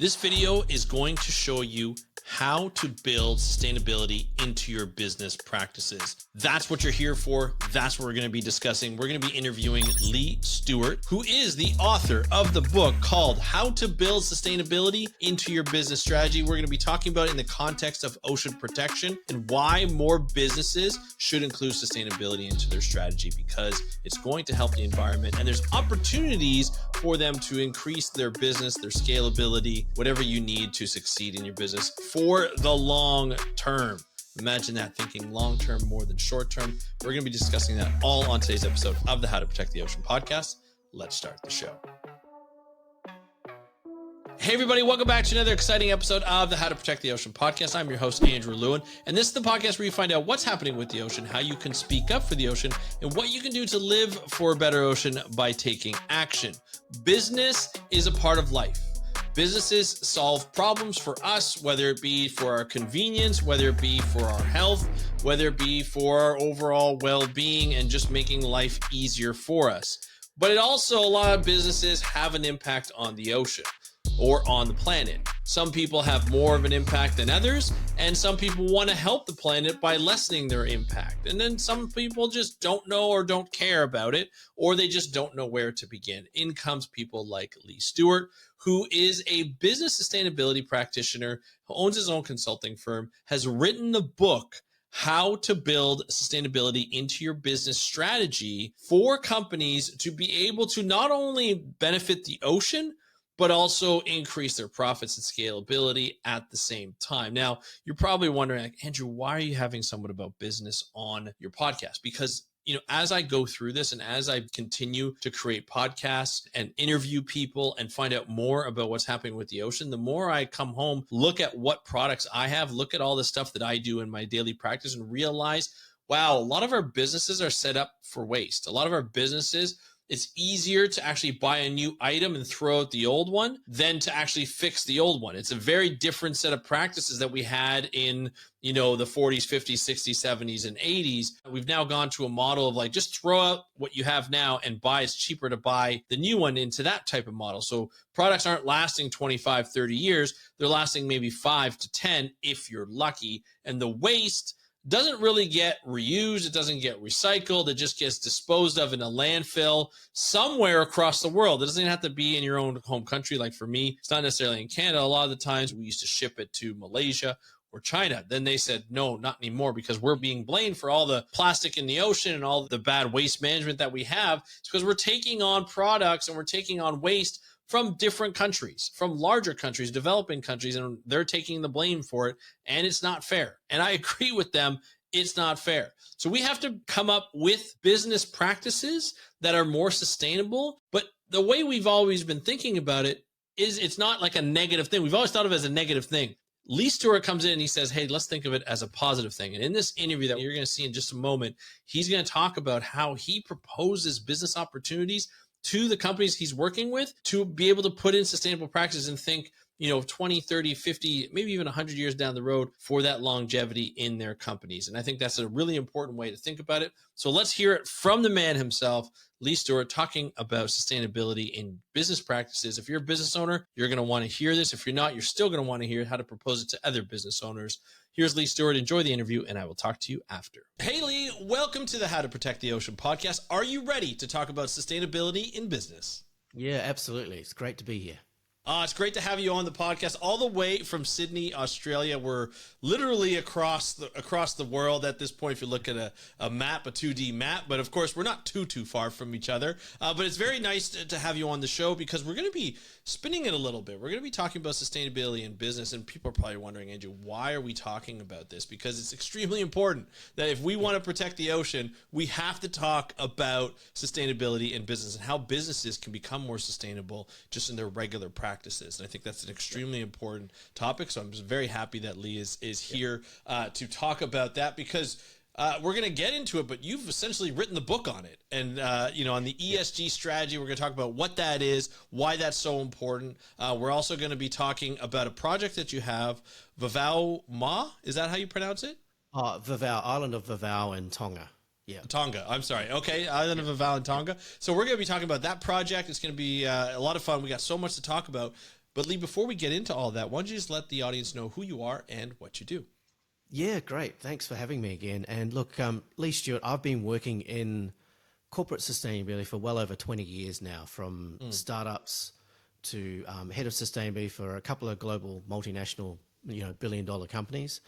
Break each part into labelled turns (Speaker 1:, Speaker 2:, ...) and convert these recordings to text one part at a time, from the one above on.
Speaker 1: This video is going to show you how to build sustainability into your business practices. That's what you're here for. That's what we're going to be discussing. We're going to be interviewing Lee Stewart, who is the author of the book called How to Build Sustainability into Your Business Strategy. We're going to be talking about it in the context of ocean protection and why more businesses should include sustainability into their strategy, because it's going to help the environment and there's opportunities for them to increase their business, their scalability, whatever you need to succeed in your business for the long term. Imagine that, thinking long term more than short term. We're going to be discussing that all on today's episode of the How to Protect the Ocean podcast. Let's start the show. Hey everybody, welcome back to another exciting episode of the How to Protect the Ocean podcast. I'm your host, Andrew Lewin, and this is the podcast where you find out what's happening with the ocean, how you can speak up for the ocean, and what you can do to live for a better ocean by taking action. Business is a part of life. Businesses solve problems for us, whether it be for our convenience, whether it be for our health, whether it be for our overall well-being and just making life easier for us. But it also, a lot of businesses have an impact on the ocean or on the planet. Some people have more of an impact than others, and some people want to help the planet by lessening their impact. And then some people just don't know or don't care about it, or they just don't know where to begin. In comes people like Lee Stewart, who is a business sustainability practitioner, who owns his own consulting firm, has written the book, How to Build Sustainability into Your Business Strategy, for companies to be able to not only benefit the ocean, but also increase their profits and scalability at the same time. Now, you're probably wondering, like, Andrew, why are you having someone about business on your podcast? Because as I go through this and as I continue to create podcasts and interview people and find out more about what's happening with the ocean, the more I come home, look at what products I have, look at all the stuff that I do in my daily practice and realize, wow, a lot of our businesses are set up for waste. A lot of our businesses, it's easier to actually buy a new item and throw out the old one than to actually fix the old one. It's a very different set of practices that we had in, the 40s, 50s, 60s, 70s, and 80s. We've now gone to a model of like, just throw out what you have now and buy. It's cheaper to buy the new one into that type of model. So products aren't lasting 25, 30 years. They're lasting maybe 5 to 10 if you're lucky. And the waste doesn't really get reused. It doesn't get recycled. It just gets disposed of in a landfill somewhere across the world. It doesn't even have to be in your own home country. Like for me, it's not necessarily in Canada. A lot of the times we used to ship it to Malaysia or China. Then they said, no, not anymore, because we're being blamed for all the plastic in the ocean and all the bad waste management that we have. It's because we're taking on products and we're taking on waste from different countries, from larger countries, developing countries, and they're taking the blame for it, and it's not fair. And I agree with them, it's not fair. So we have to come up with business practices that are more sustainable, but the way we've always been thinking about it is it's not like a negative thing. We've always thought of it as a negative thing. Lee Stewart comes in and he says, hey, let's think of it as a positive thing. And in this interview that you're going to see in just a moment, he's going to talk about how he proposes business opportunities to the companies he's working with to be able to put in sustainable practices and think, 20, 30, 50, maybe even 100 years down the road for that longevity in their companies. And I think that's a really important way to think about it. So let's hear it from the man himself, Lee Stewart, talking about sustainability in business practices. If you're a business owner, you're going to want to hear this. If you're not, you're still going to want to hear how to propose it to other business owners. Here's Lee Stewart. Enjoy the interview, and I will talk to you after. Hey, Lee, welcome to the How to Protect the Ocean podcast. Are you ready to talk about sustainability in business?
Speaker 2: Yeah, absolutely. It's great to be here.
Speaker 1: It's great to have you on the podcast all the way from Sydney, Australia. We're literally across the world at this point if you look at a map, a 2D map. But of course, we're not too far from each other. But it's very nice to have you on the show because we're going to be spinning it a little bit. We're going to be talking about sustainability in business. And people are probably wondering, Andrew, why are we talking about this? Because it's extremely important that if we want to protect the ocean, we have to talk about sustainability in business and how businesses can become more sustainable just in their regular practices. And I think that's an extremely important topic. So I'm just very happy that Lee is here to talk about that because we're going to get into it, but you've essentially written the book on it. And, on the ESG strategy, we're going to talk about what that is, why that's so important. We're also going to be talking about a project that you have, Vavau Ma. Is that how you pronounce it?
Speaker 2: Vavau, island of Vavau in Tonga. Yeah.
Speaker 1: Tonga. I'm sorry. Okay. Island of Vavau in Tonga. So we're going to be talking about that project. It's going to be a lot of fun. We got so much to talk about. But Lee, before we get into all that, why don't you just let the audience know who you are and what you do?
Speaker 2: Yeah, great. Thanks for having me again. And look, Lee Stewart, I've been working in corporate sustainability for well over 20 years now, from startups to head of sustainability for a couple of global multinational, billion-dollar companies,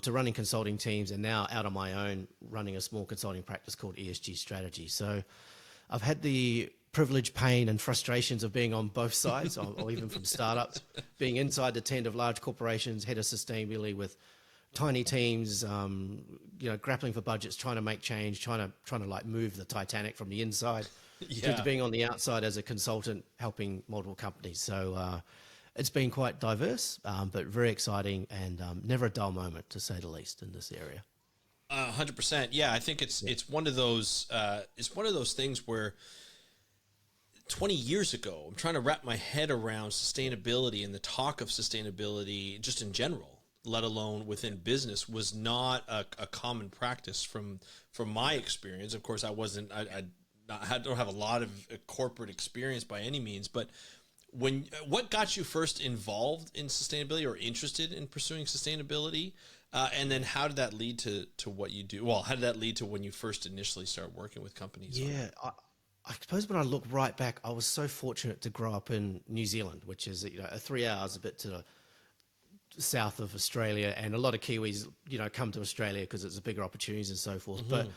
Speaker 2: to running consulting teams, and now out on my own, running a small consulting practice called ESG Strategy. So I've had the privilege, pain, and frustrations of being on both sides, or even from startups, being inside the tent of large corporations, head of sustainability with tiny teams, grappling for budgets, trying to make change, trying to like move the Titanic from the inside, to being on the outside as a consultant, helping multiple companies. So it's been quite diverse, but very exciting, and never a dull moment, to say the least, in this area.
Speaker 1: 100%. Yeah, I think it's one of those things where 20 years ago, I'm trying to wrap my head around sustainability, and the talk of sustainability just in general, let alone within business, was not a common practice from my experience. Of course, I don't have a lot of corporate experience by any means, but what got you first involved in sustainability or interested in pursuing sustainability? And then how did that lead to what you do? Well, how did that lead to when you first initially start working with companies?
Speaker 2: Yeah, I suppose when I look right back, I was so fortunate to grow up in New Zealand, which is 3 hours a bit to the south of Australia, and a lot of Kiwis come to Australia because it's a bigger opportunities and so forth. But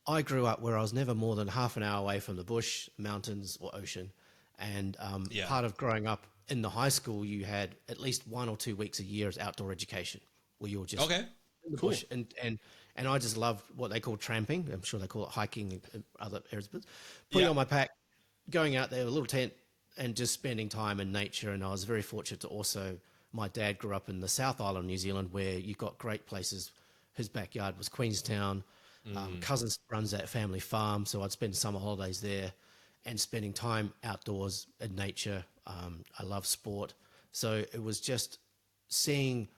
Speaker 2: I grew up where I was never more than half an hour away from the bush, mountains, or ocean. And part of growing up in the high school, you had at least 1 or 2 weeks a year as outdoor education, where you were just in the bush. And I just loved what they call tramping. I'm sure they call it hiking in other areas. But putting on my pack, going out there with a little tent, and just spending time in nature. And I was very fortunate to also, my dad grew up in the South Island of New Zealand, where you've got great places. His backyard was Queenstown. Cousins runs that family farm, so I'd spend summer holidays there and spending time outdoors in nature. I love sport. So it was just seeing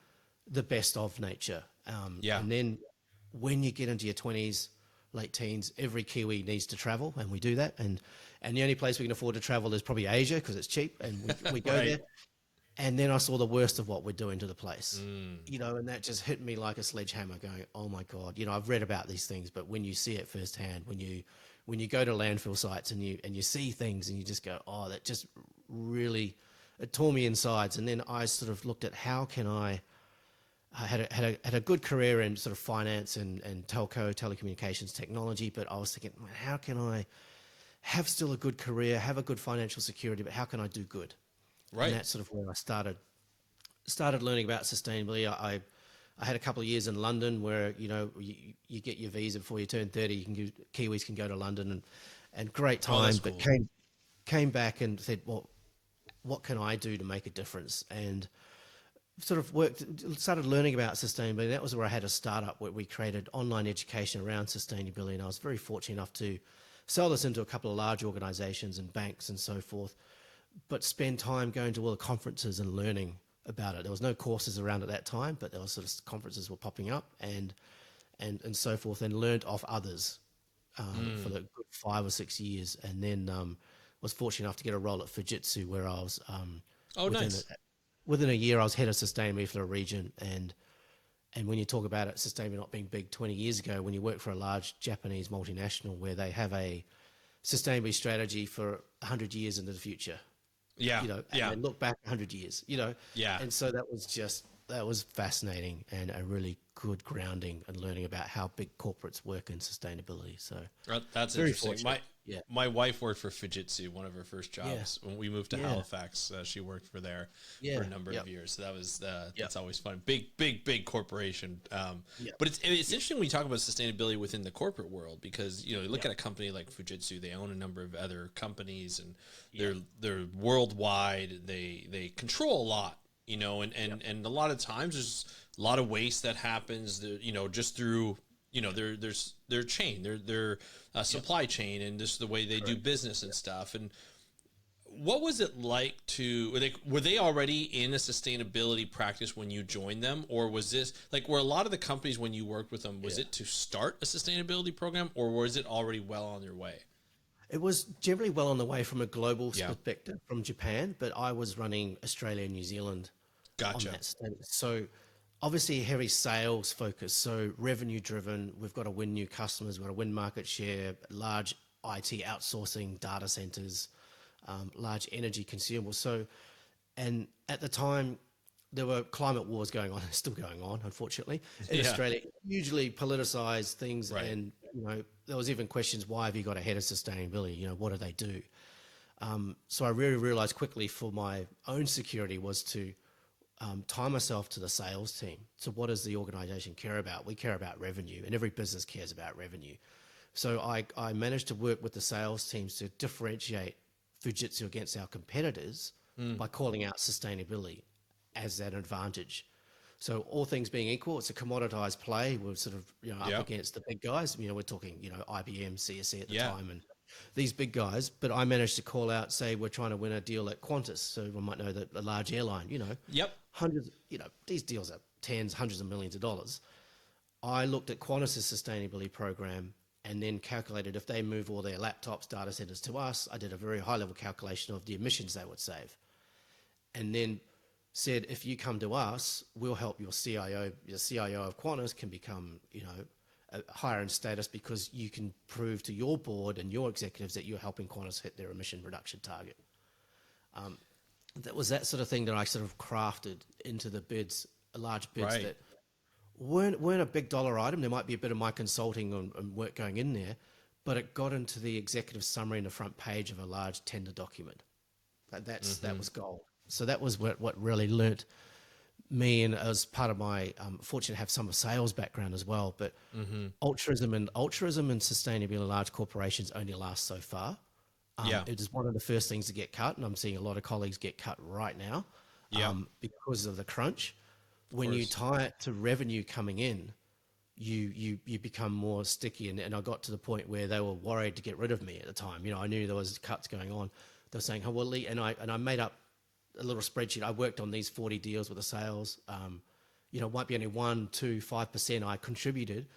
Speaker 2: the best of nature. And then when you get into your 20s, late teens, every Kiwi needs to travel, and we do that. And the only place we can afford to travel is probably Asia, because it's cheap, and we go there. And then I saw the worst of what we're doing to the place, and that just hit me like a sledgehammer, going, oh my God, I've read about these things, but when you see it firsthand, when you go to landfill sites and you see things, and you just go, oh, that just really, it tore me insides. And then I sort of looked at how can I had a good career in sort of finance and telecommunications technology, but I was thinking, how can I have still a good career, have a good financial security, but how can I do good? Right. And that's sort of where I started learning about sustainability. I had a couple of years in London where, you get your visa before you turn 30. Kiwis can go to London, and great time, but cool. came back and said, well, what can I do to make a difference? And sort of started learning about sustainability. That was where I had a startup where we created online education around sustainability. And I was very fortunate enough to sell this into a couple of large organizations and banks and so forth, but spend time going to all the conferences and learning about it. There was no courses around at that time, but there was sort of conferences were popping up and so forth, and learned off others for the good 5 or 6 years. And then was fortunate enough to get a role at Fujitsu, where I was within a year I was head of sustainability for the region. And when you talk about it, sustainability not being big 20 years ago, when you work for a large Japanese multinational where they have a sustainability strategy for 100 years into the future. And look back 100 years, and so that was fascinating, and a really good grounding and learning about how big corporates work in sustainability. So
Speaker 1: that's interesting. My wife worked for Fujitsu, one of her first jobs. When we moved to Halifax, she worked for there for a number of years. So that was that's always fun. Big corporation. But it's interesting when you talk about sustainability within the corporate world, because you look at a company like Fujitsu, they own a number of other companies, and they're worldwide. They control a lot. And a lot of times there's a lot of waste that happens, just through, their chain, their supply chain, and just the way they do business and stuff. And what was it like were they already in a sustainability practice when you joined them? Or was this were a lot of the companies when you worked with them, was it to start a sustainability program, or was it already well on their way?
Speaker 2: It was generally well on the way from a global
Speaker 1: Yeah.
Speaker 2: perspective from Japan, but I was running Australia and New Zealand on
Speaker 1: Gotcha.
Speaker 2: that stage. So obviously heavy sales focus, so revenue driven. We've got to win new customers, we've got to win market share, large IT outsourcing, data centers, large energy consumables. So, and at the time, there were climate wars going on, still going on, unfortunately, in
Speaker 1: Yeah.
Speaker 2: Australia, hugely politicized things.
Speaker 1: Right.
Speaker 2: And, there was even questions, why have you got a head of sustainability? What do they do? So I really realized quickly for my own security was to tie myself to the sales team. So what does the organization care about? We care about revenue, and every business cares about revenue. So I managed to work with the sales teams to differentiate Fujitsu against our competitors by calling out sustainability as that advantage. So all things being equal, it's a commoditized play. We're sort of up
Speaker 1: Yeah.
Speaker 2: against the big guys. We're talking IBM, CSC at the
Speaker 1: Yeah.
Speaker 2: time, and these big guys. But I managed to call out, say we're trying to win a deal at Qantas. So we might know that a large airline.
Speaker 1: Yep.
Speaker 2: Hundreds. These deals are tens, hundreds of millions of dollars. I looked at Qantas's sustainability program and then calculated if they move all their laptops, data centers to us. I did a very high level calculation of the emissions they would save, and then said, if you come to us, we'll help your CIO. Your CIO of Qantas can become, higher in status because you can prove to your board and your executives that you're helping Qantas hit their emission reduction target. That was that sort of thing that I sort of crafted into the bids, large bids
Speaker 1: Right.
Speaker 2: that weren't a big dollar item. There might be a bit of my consulting and work going in there, but it got into the executive summary in the front page of a large tender document. That was gold. So that was what really learnt me, and as part of my fortunate to have some sales background as well. But altruism and sustainability in large corporations only last so far.
Speaker 1: Yeah.
Speaker 2: It is one of the first things to get cut, and I'm seeing a lot of colleagues get cut right now
Speaker 1: Yeah.
Speaker 2: because of the crunch. When you
Speaker 1: course.
Speaker 2: tie it to revenue coming in, you become more sticky. And I got to the point where they were worried to get rid of me at the time. I knew there was cuts going on. They were saying, "Oh well, Lee," and I made up a little spreadsheet. I worked on these 40 deals with the sales. It might be only 1, 2, 5% I contributed,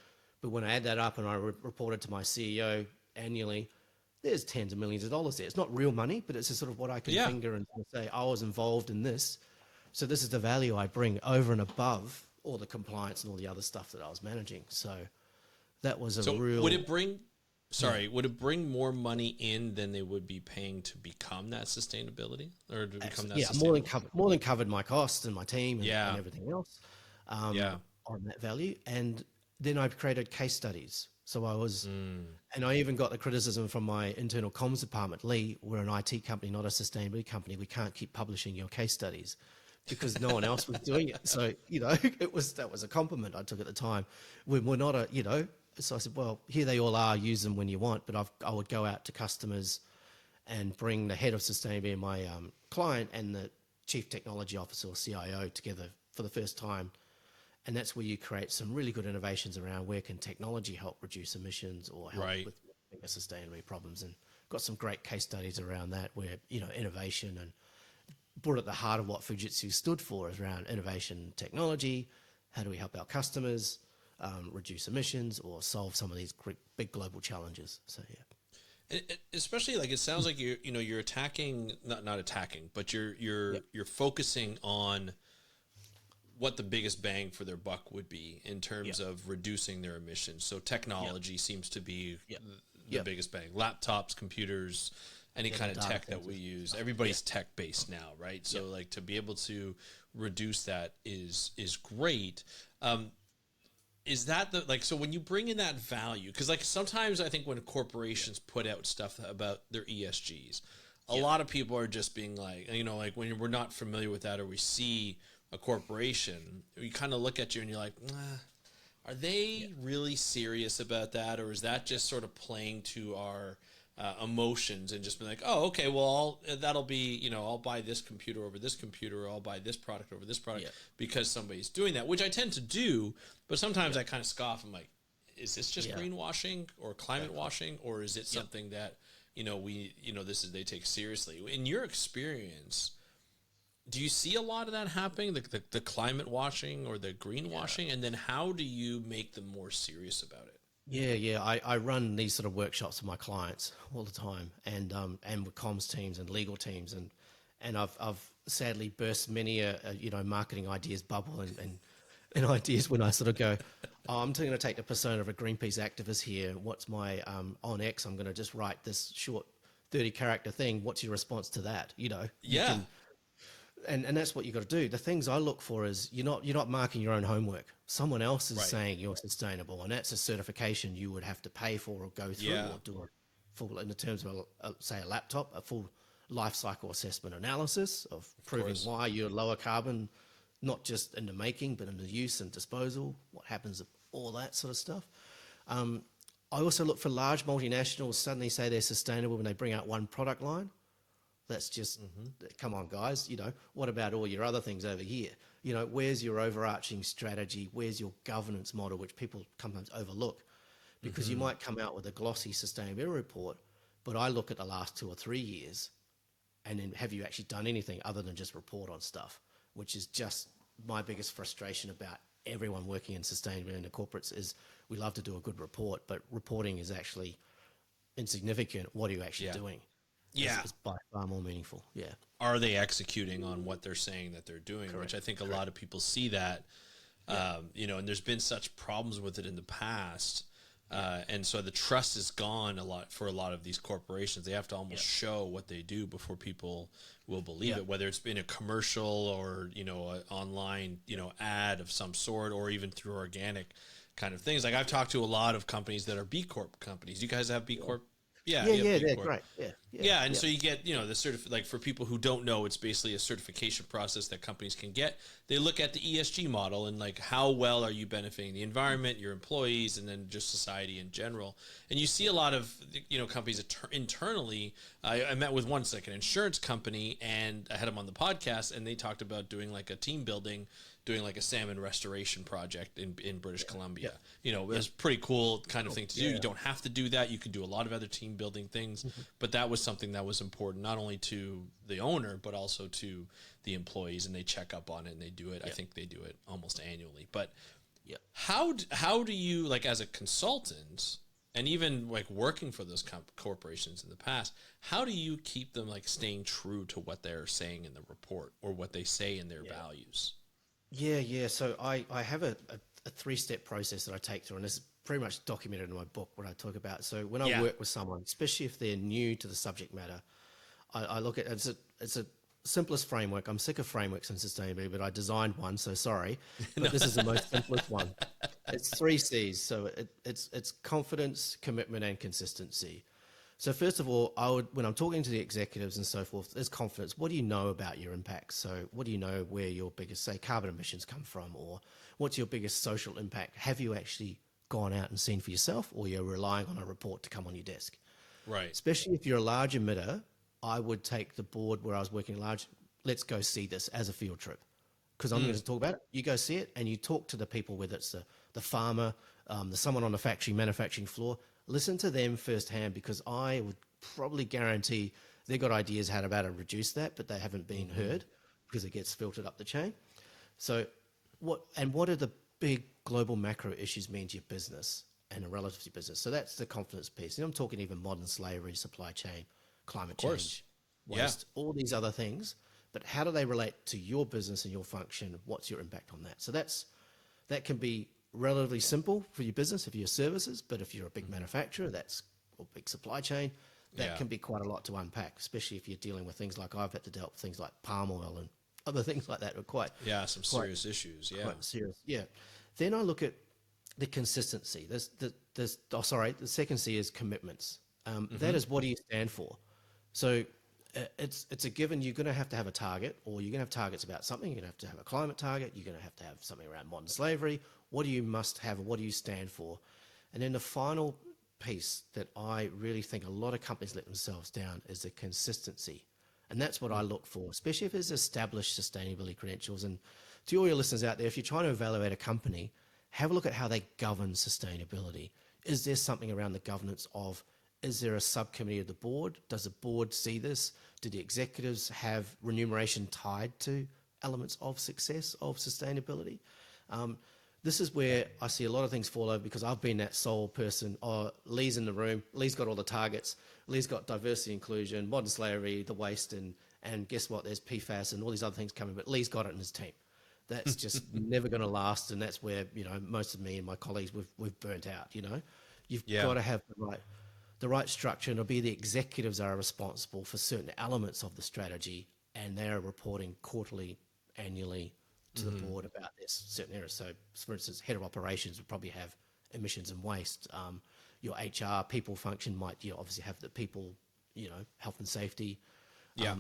Speaker 2: but when I add that up and I reported to my CEO annually, there's tens of millions of dollars there. It's not real money, but it's just sort of what I can
Speaker 1: Yeah.
Speaker 2: finger and say, I was involved in this. So this is the value I bring over and above all the compliance and all the other stuff that I was managing. So that was a
Speaker 1: So
Speaker 2: real...
Speaker 1: would it bring? Sorry, would it bring more money in than they would be paying to become that sustainability or to become that?
Speaker 2: Yeah,
Speaker 1: sustainable?
Speaker 2: more than covered my costs and my team and,
Speaker 1: Yeah.
Speaker 2: and everything else
Speaker 1: Yeah.
Speaker 2: on that value. And then I've created case studies. So I was, and I even got the criticism from my internal comms department, Lee, we're an IT company, not a sustainability company. We can't keep publishing your case studies because no one else was doing it. So, that was a compliment I took at the time. We're not so I said, well, here they all are, use them when you want. But I would go out to customers and bring the head of sustainability, my client, and the chief technology officer or CIO together for the first time. And that's where you create some really good innovations around where can technology help reduce emissions or help
Speaker 1: Right.
Speaker 2: with bigger sustainability problems. And got some great case studies around that where, innovation and brought at the heart of what Fujitsu stood for is around innovation and technology. How do we help our customers reduce emissions or solve some of these big global challenges? So, yeah.
Speaker 1: Especially like it sounds like you're attacking not attacking, but you're focusing on what the biggest bang for their buck would be in terms of reducing their emissions. So technology seems to be the biggest bang. Laptops, computers, any kind of
Speaker 2: data
Speaker 1: tech that we use. Everybody's tech based now, right? So like to be able to reduce that is great. Is that so when you bring in that value, because like sometimes I think when corporations put out stuff about their ESGs, a lot of people are just being like, like when we're not familiar with that or we see a corporation, we kind of look at you and you're like, are they really serious about that? Or is that just sort of playing to our emotions and just be like, oh, okay, well, that'll be, I'll buy this computer over this computer, or I'll buy this product over this product because somebody's doing that, which I tend to do. But sometimes I kind of scoff. I'm like, is this just greenwashing or climate washing? Or is it something that, they take seriously? In your experience, do you see a lot of that happening, the climate washing or the greenwashing? And then how do you make them more serious about it?
Speaker 2: Yeah. I run these sort of workshops with my clients all the time, and with comms teams and legal teams, and I've sadly burst many a marketing ideas bubble and ideas when I sort of go, oh, I'm going to take the persona of a Greenpeace activist here. What's my on X? I'm going to just write this short 30-character thing. What's your response to that? You
Speaker 1: Yeah.
Speaker 2: can, and that's what you got to do. The things I look for is you're not marking your own homework. Someone else is
Speaker 1: Right.
Speaker 2: saying you're sustainable, and that's a certification you would have to pay for or go through
Speaker 1: Yeah.
Speaker 2: or do a full, in the terms of say a laptop, a full life cycle assessment analysis of proving
Speaker 1: course.
Speaker 2: why you're lower carbon, not just in the making but in the use and disposal. What happens, all that sort of stuff. I also look for large multinationals suddenly say they're sustainable when they bring out one product line. That's just, come on, guys. What about all your other things over here? Where's your overarching strategy? Where's your governance model, which people sometimes overlook? Because you might come out with a glossy sustainability report, but I look at the last 2 or 3 years, and then have you actually done anything other than just report on stuff, which is just my biggest frustration about everyone working in sustainability in the corporates is we love to do a good report, but reporting is actually insignificant. What are you actually doing?
Speaker 1: Yeah.
Speaker 2: Is by far more meaningful. Yeah.
Speaker 1: Are they executing on what they're saying that they're doing?
Speaker 2: Correct.
Speaker 1: Which I think a lot of people see that, and there's been such problems with it in the past. And so the trust is gone a lot for a lot of these corporations. They have to almost show what they do before people will believe it, whether it's been a commercial or, an online, ad of some sort, or even through organic kind of things. Like I've talked to a lot of companies that are B Corp companies. You guys have B Corp? Yeah,
Speaker 2: They're great.
Speaker 1: Yeah, so you get, the like for people who don't know, it's basically a certification process that companies can get. They look at the ESG model and like how well are you benefiting the environment, your employees, and then just society in general. And you see a lot of companies internally. I met with one like an insurance company, and I had them on the podcast, and they talked about doing like a team building, doing like a salmon restoration project in British Columbia. It was a pretty cool kind of thing to do. You don't have to do that. You can do a lot of other team building things, but that was something that was important not only to the owner but also to the employees, and they check up on it and they do it. I think they do it almost annually. But how do you, like, as a consultant and even like working for those corporations in the past, how do you keep them like staying true to what they're saying in the report or what they say in their values?
Speaker 2: Yeah. So I have a 3-step process that I take through, and this is pretty much documented in my book, what I talk about. So when I work with someone, especially if they're new to the subject matter, I look at it's a simplest framework. I'm sick of frameworks in sustainability, but I designed one, so sorry. But this is the most simplest one. It's 3 C's. So it's confidence, commitment, and consistency. So first of all, when I'm talking to the executives and so forth, there's confidence. What do you know about your impacts? So what do you know where your biggest, say, carbon emissions come from? Or what's your biggest social impact? Have you actually gone out and seen for yourself, or you're relying on a report to come on your desk?
Speaker 1: Right.
Speaker 2: Especially if you're a large emitter, I would take the board where I was working large, let's go see this as a field trip. Because I'm going to talk about it. You go see it and you talk to the people, whether it's the farmer, someone on the manufacturing floor. Listen to them firsthand, because I would probably guarantee they've got ideas how to reduce that, but they haven't been heard because it gets filtered up the chain. So what are the big global macro issues mean to your business and relative to your business? So that's the confidence piece. And I'm talking even modern slavery, supply chain, climate change, waste, all these other things. But how do they relate to your business and your function? What's your impact on that? So that can be relatively simple for your business if you're services, but if you're a big manufacturer, or big supply chain, that can be quite a lot to unpack, especially if you're dealing with things like I've had to deal with things like palm oil and other things like that are
Speaker 1: some serious issues.
Speaker 2: Quite serious. Yeah. Then I look at the consistency. The second C is commitments. That is, what do you stand for? So it's a given. You're going to have a target, or you're going to have targets about something. You're going to have a climate target. You're going to have something around modern slavery. What do you must have? What do you stand for? And then the final piece that I really think a lot of companies let themselves down is the consistency. And that's what I look for, especially if there's established sustainability credentials. And to all your listeners out there, if you're trying to evaluate a company, have a look at how they govern sustainability. Is there something around the governance of, is there a subcommittee of the board? Does the board see this? Do the executives have remuneration tied to elements of success of sustainability? this is where I see a lot of things fall over because I've been that sole person. Oh, Lee's in the room. Lee's got all the targets. Lee's got diversity, inclusion, modern slavery, the waste, and guess what? There's PFAS and all these other things coming, but Lee's got it in his team. That's just never going to last, and that's where most of me and my colleagues we've burnt out. You've got to have the right structure, and it'll be the executives that are responsible for certain elements of the strategy, and they're reporting quarterly, annually to the board about this certain areas. So, for instance, head of operations would probably have emissions and waste. Your HR people function might obviously have the people, health and safety,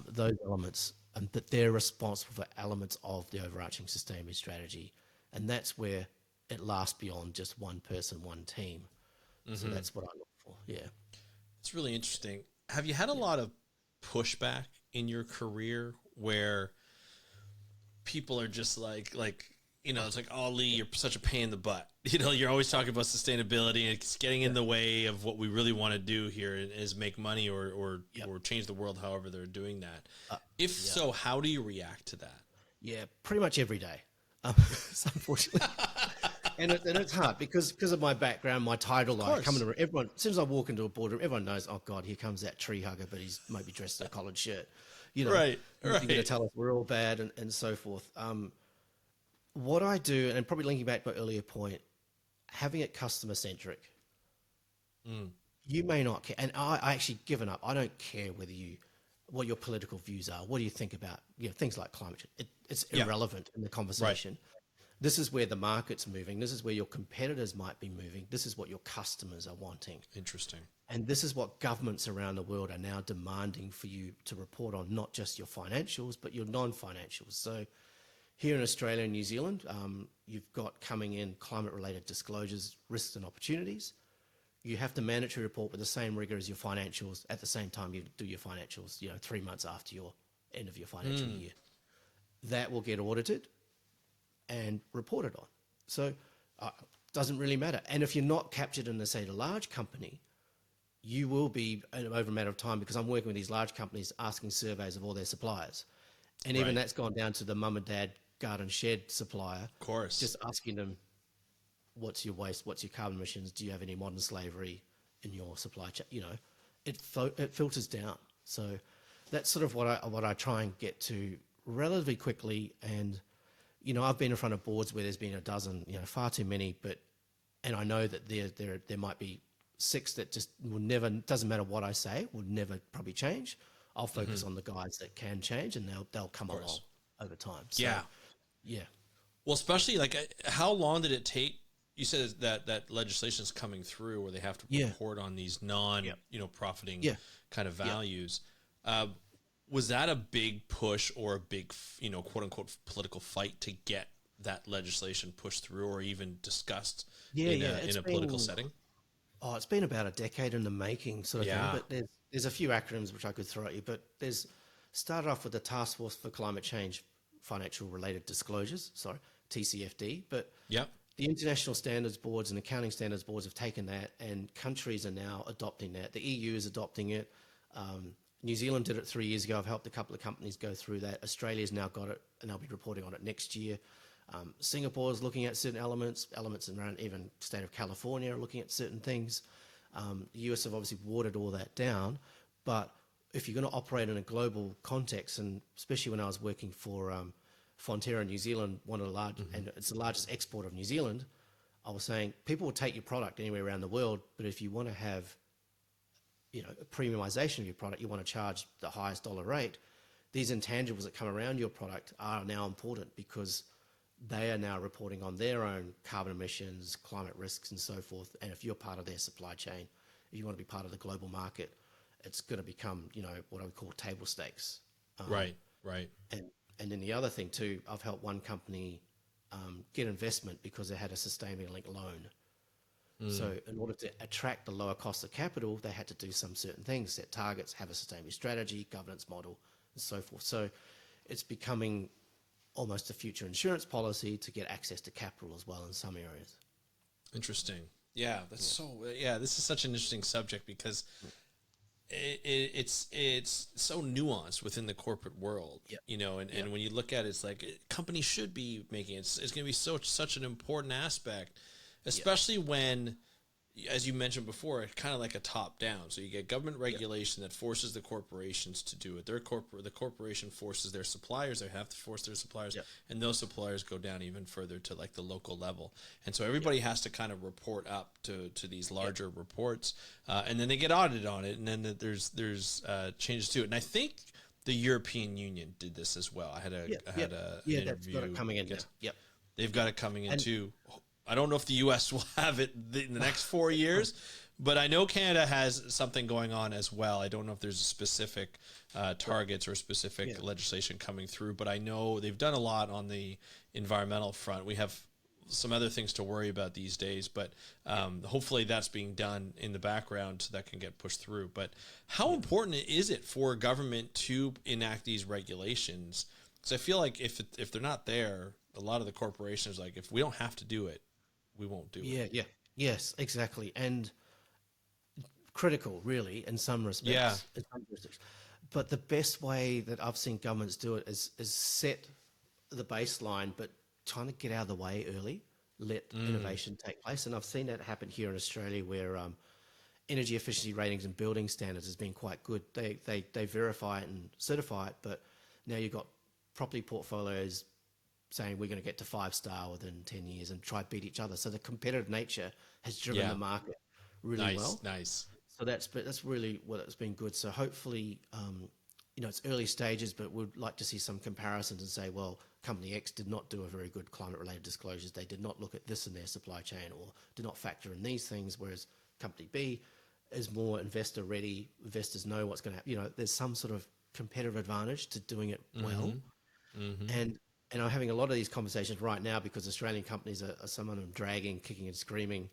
Speaker 2: those elements, but they're responsible for elements of the overarching sustainability strategy, and that's where it lasts beyond just one person, one team. So that's what I look for. Yeah,
Speaker 1: it's really interesting. Have you had a lot of pushback in your career where people are just like, it's like, oh, Lee, you're such a pain in the butt. You're always talking about sustainability and it's getting in the way of what we really want to do here is make money or change the world, however they're doing that. So, how do you react to that?
Speaker 2: Yeah, pretty much every day, unfortunately. and it's hard because of my background, my title. I come into everyone, as soon as I walk into a boardroom, everyone knows, oh God, here comes that tree hugger, but he's maybe dressed in a collared shirt.
Speaker 1: Right.
Speaker 2: You're going to tell us we're all bad and so forth. What I do, and probably linking back to my earlier point, having it customer centric. You may not care, and I actually given up. I don't care what your political views are. What do you think about things like climate change? It's irrelevant in the conversation. Right. This is where the market's moving. This is where your competitors might be moving. This is what your customers are wanting.
Speaker 1: Interesting.
Speaker 2: And this is what governments around the world are now demanding for you to report on, not just your financials, but your non-financials. So here in Australia and New Zealand, you've got coming in climate-related disclosures, risks and opportunities. You have to mandatory report with the same rigor as your financials at the same time you do your financials, 3 months after your end of your financial year. That will get audited and reported on. So doesn't really matter. And if you're not captured in, say, the large company, you will be over a matter of time, because I'm working with these large companies asking surveys of all their suppliers. And even that's gone down to the mum and dad garden shed supplier.
Speaker 1: Of course.
Speaker 2: Just asking them, what's your waste? What's your carbon emissions? Do you have any modern slavery in your supply chain? It filters down. So that's sort of what I try and get to relatively quickly. And, I've been in front of boards where there's been a dozen, far too many, and I know that there might be 6 that just will never, doesn't matter what I say, will never probably change. I'll focus on the guys that can change, and they'll come along over time. So, yeah.
Speaker 1: Well, especially how long did it take? You said that legislation is coming through where they have to report on these profiting kind of values. Was that a big push or a big, quote unquote political fight to get that legislation pushed through or even discussed in a political setting?
Speaker 2: Oh, it's been about a decade in the making, sort of thing. But there's a few acronyms which I could throw at you. But there's started off with the Task Force for Climate Change Financial Related Disclosures, TCFD. But the international standards boards and accounting standards boards have taken that, and countries are now adopting that. The EU is adopting it. New Zealand did it 3 years ago. I've helped a couple of companies go through that. Australia's now got it, and they'll be reporting on it next year. Singapore is looking at certain elements around even state of California are looking at certain things. The US have obviously watered all that down, but if you're going to operate in a global context, and especially when I was working for Fonterra, New Zealand, one of the large, and it's the largest export of New Zealand, I was saying people will take your product anywhere around the world, but if you want to have a premiumization of your product, you want to charge the highest dollar rate, these intangibles that come around your product are now important because they are now reporting on their own carbon emissions, climate risks, and so forth. And if you're part of their supply chain, if you want to be part of the global market, it's going to become, what I would call table stakes.
Speaker 1: Right.
Speaker 2: And then the other thing too, I've helped one company get investment because they had a sustainability-linked loan. So in order to attract the lower cost of capital, they had to do some certain things, set targets, have a sustainability strategy, governance model, and so forth. So it's becoming almost a future insurance policy to get access to capital as well in some areas.
Speaker 1: Interesting. Yeah, this is such an interesting subject because it's so nuanced within the corporate world,
Speaker 2: Yep.
Speaker 1: and when you look at it, it's like companies should be making it's going to be such an important aspect, especially when, as you mentioned before, it's kind of like a top down. So you get government regulation that forces the corporations to do it. The corporation forces their suppliers. They have to force their suppliers, and those suppliers go down even further to like the local level. And so everybody has to kind of report up to these larger reports, and then they get audited on it. And then there's changes to it. And I think the European Union did this as well. I had an interview.
Speaker 2: That's got it coming in. Yep.
Speaker 1: They've got it coming in too. I don't know if the U.S. will have it in the next 4 years, but I know Canada has something going on as well. I don't know if there's a specific targets or specific legislation coming through, but I know they've done a lot on the environmental front. We have some other things to worry about these days, but hopefully that's being done in the background so that can get pushed through. But how important is it for government to enact these regulations? Because I feel like if they're not there, a lot of the corporations are like, if we don't have to do it, we won't do it.
Speaker 2: Yes, exactly. And critical, really, in some respects.
Speaker 1: Yeah.
Speaker 2: In some respects. But the best way that I've seen governments do it is set the baseline, but trying to get out of the way early, let innovation take place. And I've seen that happen here in Australia, where energy efficiency ratings and building standards has been quite good. They verify it and certify it, but now you've got property portfolios saying we're going to get to 5-star within 10 years and try to beat each other. So the competitive nature has driven the market really well.
Speaker 1: Nice.
Speaker 2: So that's really what it's been good. So hopefully, it's early stages, but we'd like to see some comparisons and say, well, company X did not do a very good climate-related disclosures. They did not look at this in their supply chain, or did not factor in these things, whereas company B is more investor ready. Investors know what's going to happen. There's some sort of competitive advantage to doing it well. And I'm having a lot of these conversations right now because Australian companies are some of them dragging, kicking and screaming.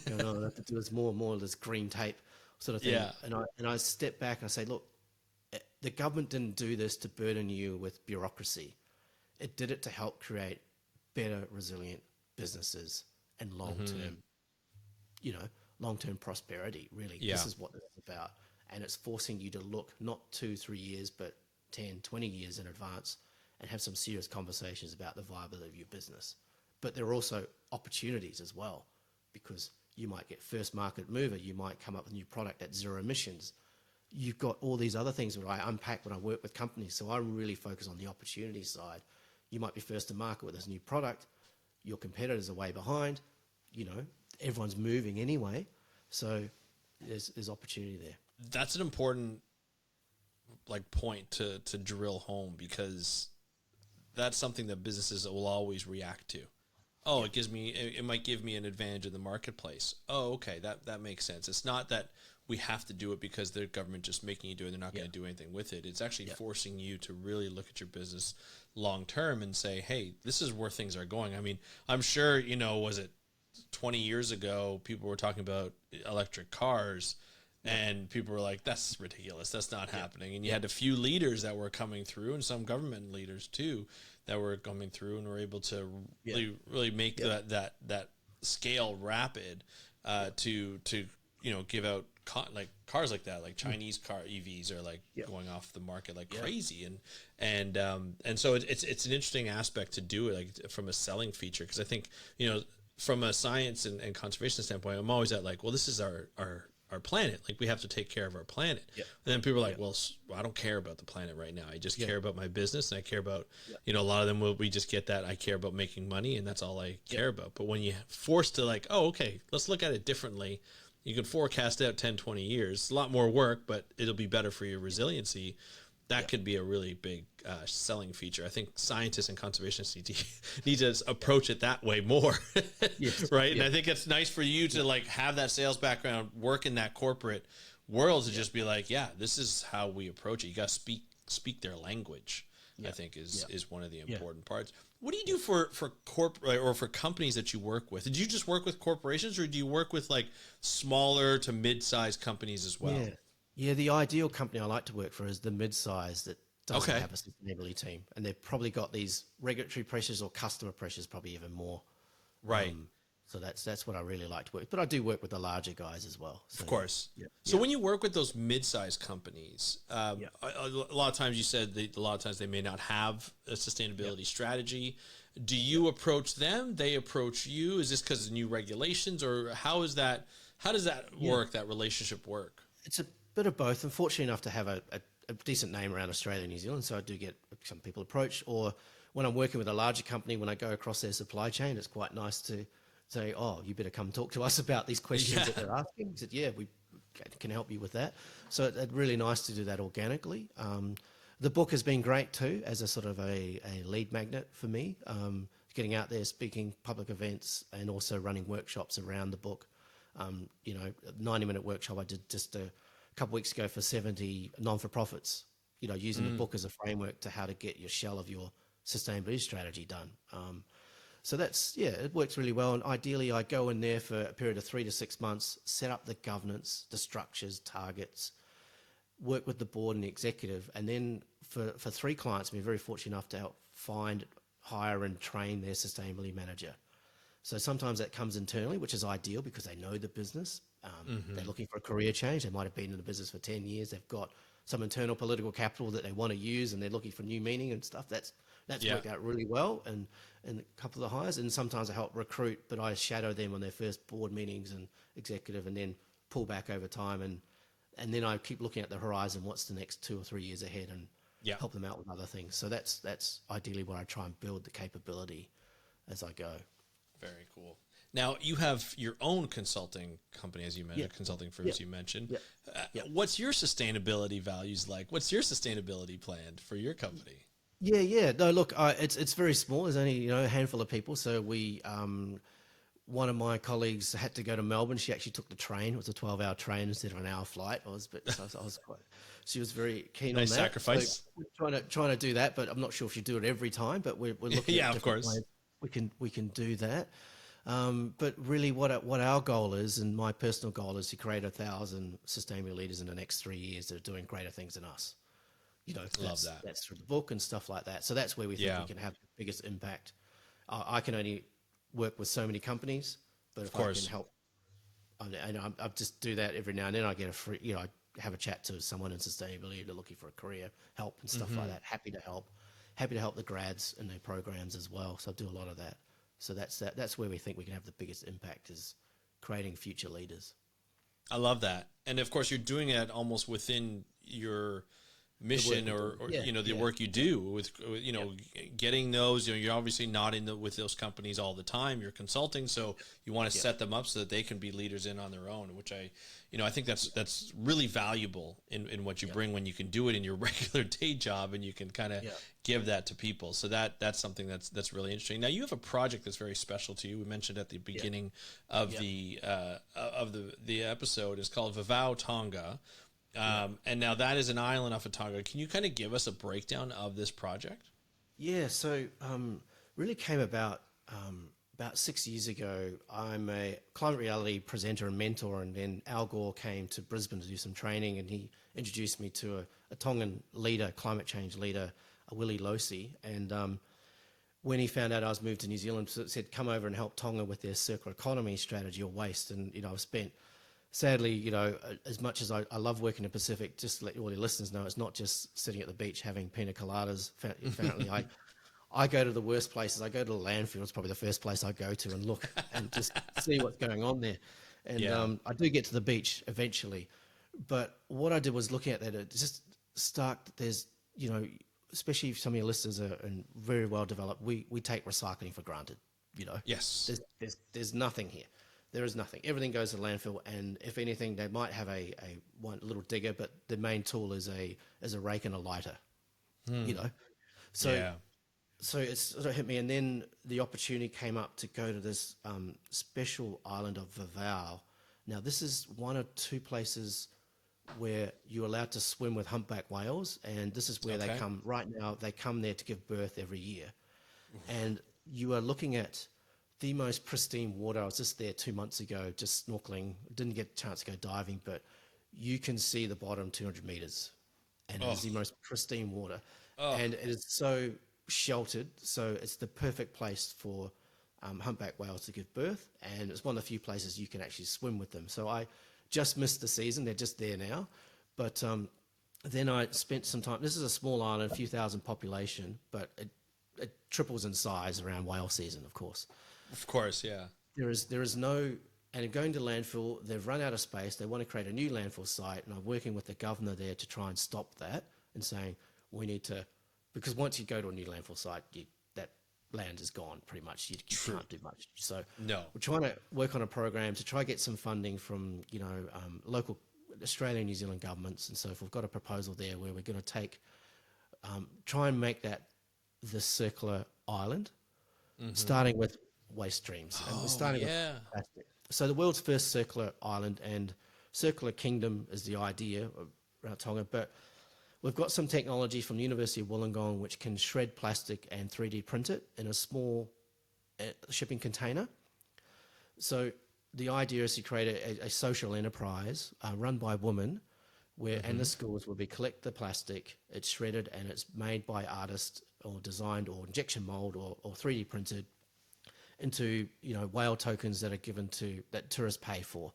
Speaker 2: I have to do this more and more of this green tape sort of thing.
Speaker 1: Yeah.
Speaker 2: And I step back and I say, look, the government didn't do this to burden you with bureaucracy. It did it to help create better, resilient businesses and long-term prosperity, really.
Speaker 1: Yeah.
Speaker 2: This is what this is about. And it's forcing you to look not 2-3 years, but 10, 20 years in advance, and have some serious conversations about the viability of your business. But there are also opportunities as well, because you might get first market mover, you might come up with a new product at zero emissions. You've got all these other things that I unpack when I work with companies. So I really focus on the opportunity side. You might be first to market with this new product. Your competitors are way behind. Everyone's moving anyway. So there's opportunity there.
Speaker 1: That's an important point to drill home, because that's something that businesses will always react to. Oh, it might give me an advantage in the marketplace. Oh, okay, that makes sense. It's not that we have to do it because the government just making you do it. They're not going to do anything with it. It's actually forcing you to really look at your business long term and say, hey, this is where things are going. I mean, I'm sure, was it 20 years ago, people were talking about electric cars, and people were like, that's ridiculous. That's not happening. And you had a few leaders that were coming through, and some government leaders too, that were coming through and were able to really make that scale rapid to give out cars like that, like Chinese car EVs are going off the market like crazy. And so it's an interesting aspect to do it like from a selling feature. Cause I think, from a science and conservation standpoint, I'm always at well, this is our planet. Like, we have to take care of our planet. And then people are like, well, I don't care about the planet right now. I just care about my business, and I care about, a lot of them we just get that. I care about making money, and that's all I care about. But when you forced to oh, okay, let's look at it differently. You can forecast out 10, 20 years. It's a lot more work, but it'll be better for your resiliency. That could be a really big selling feature. I think scientists and conservationists need to approach it that way more, right? And I think it's nice for you to have that sales background, work in that corporate world, to just be this is how we approach it. You got to speak their language. I think is one of the important parts. What do you do for corporate or for companies that you work with? Did you just work with corporations, or do you work with smaller to mid-sized companies as well?
Speaker 2: Yeah, the ideal company I like to work for is the mid-size that doesn't have a sustainability team, and they've probably got these regulatory pressures or customer pressures, probably even more.
Speaker 1: Right.
Speaker 2: So that's what I really like to work with. But I do work with the larger guys as well. So,
Speaker 1: Of course.
Speaker 2: yeah.
Speaker 1: So when you work with those mid-sized companies,
Speaker 2: Yeah.
Speaker 1: a lot of times you said a lot of times they may not have a sustainability strategy. Do you approach them? They approach you? Is this because of new regulations, or how is that? How does that work? That relationship work?
Speaker 2: It's a bit of both. I'm fortunate enough to have a decent name around Australia and New Zealand, so I do get some people approach. Or when I'm working with a larger company, when I go across their supply chain, it's quite nice to say, "Oh, you better come talk to us about these questions that they're asking." He said, "Yeah, we can help you with that." So it's really nice to do that organically. The book has been great too, as a sort of a lead magnet for me. Getting out there, speaking public events, and also running workshops around the book. You know, a 90-minute workshop I did just a couple of weeks ago for 70 non-for-profits, you know, using the book as a framework to how to get your shell of your sustainability strategy done. So that's, yeah, it works really well. And ideally I go in there for a period of 3 to 6 months, set up the governance, the structures, targets, work with the board and the executive. And then for 3 clients, we're very fortunate enough to help find, hire and train their sustainability manager. So sometimes that comes internally, which is ideal because they know the business. They're looking for a career change. They might have been in the business for 10 years. They've got some internal political capital that they want to use, and they're looking for new meaning and stuff. That's worked out really well, and a couple of the hires. And sometimes I help recruit, but I shadow them on their first board meetings and executive, and then pull back over time. And then I keep looking at the horizon. What's the next 2 or 3 years ahead, and help them out with other things. So that's ideally where I try and build the capability as I go.
Speaker 1: Very cool. Now you have your own consulting company, as you mentioned, consulting firms you mentioned. What's your sustainability values like? What's your sustainability plan for your company?
Speaker 2: Yeah. No, look, it's very small. There's only, you know, a handful of people. So we, one of my colleagues had to go to Melbourne. She actually took the train. It was a 12-hour train instead of an hour flight. I was quite. She was very keen on that.
Speaker 1: Nice sacrifice.
Speaker 2: So we're trying to do that, but I'm not sure if you do it every time. But we're looking at different ways we can do that. But really, what our goal is, and my personal goal is to create 1,000 sustainable leaders in the next 3 years that are doing greater things than us. You know, that's through the book and stuff like that. So that's where we think we can have the biggest impact. I can only work with so many companies, but if I can help, and I just do that every now and then. I get a free, you know, I have a chat to someone in sustainability. They're looking for a career help and stuff like that. Happy to help the grads in their programs as well. So I do a lot of that. So that's where we think we can have the biggest impact, is creating future leaders.
Speaker 1: I love that. And of course you're doing it almost within your mission or you know, the work you do with, you know, getting those, you know, you're obviously not with those companies all the time. You're consulting, so you want to set them up so that they can be leaders on their own, which I think that's really valuable in what you bring when you can do it in your regular day job and you can kind of give that to people. So that's something that's really interesting. Now you have a project that's very special to you. We mentioned at the beginning of the episode. It's called Vivau Tonga. And now that is an island off of Tonga. Can you kind of give us a breakdown of this project?
Speaker 2: Yeah, so really came about 6 years ago. I'm a climate reality presenter and mentor, and then Al Gore came to Brisbane to do some training, and he introduced me to a Tongan leader, climate change leader, Willie Losi. And when he found out I was moved to New Zealand, said, come over and help Tonga with their circular economy strategy or waste. And, you know, I've spent... Sadly, you know, as much as I love working in the Pacific, just to let all your listeners know, it's not just sitting at the beach having pina coladas. Apparently, I go to the worst places. I go to the landfill. It's probably the first place I go to and look and just see what's going on there. And I do get to the beach eventually. But what I did was looking at that, it just stark that there's, you know, especially if some of your listeners are very well developed, we take recycling for granted, you know.
Speaker 1: Yes.
Speaker 2: There's nothing here. There is nothing. Everything goes to landfill, and if anything, they might have a one little digger, but the main tool is a rake and a lighter. You know, so it sort of hit me, and then the opportunity came up to go to this special island of Vivau. Now, this is one or two places where you're allowed to swim with humpback whales, and this is where they come right now. They come there to give birth every year, and you are looking at the most pristine water. I was just there 2 months ago, just snorkeling. Didn't get a chance to go diving, but you can see the bottom 200 meters, and it's the most pristine water. And it is so sheltered, so it's the perfect place for humpback whales to give birth, and it's one of the few places you can actually swim with them. So I just missed the season; they're just there now. But then I spent some time. This is a small island, a few thousand population, but it triples in size around whale season, of course.
Speaker 1: Of course, yeah.
Speaker 2: There is no, and going to landfill, they've run out of space. They want to create a new landfill site, and I'm working with the governor there to try and stop that and saying we need to, because once you go to a new landfill site, that land is gone pretty much. You can't do much. So
Speaker 1: No.
Speaker 2: we're trying to work on a program to try get some funding from local Australian and New Zealand governments, and so if we've got a proposal there where we're going to take, try and make that the circular island, starting with waste streams. And we're starting with plastic. So the world's first circular island and circular kingdom is the idea around Tonga, but we've got some technology from the University of Wollongong which can shred plastic and 3D print it in a small shipping container. So the idea is to create a social enterprise run by women where, and the schools will be collect the plastic, it's shredded and it's made by artists or designed or injection mold or 3D printed into, whale tokens that are given that tourists pay for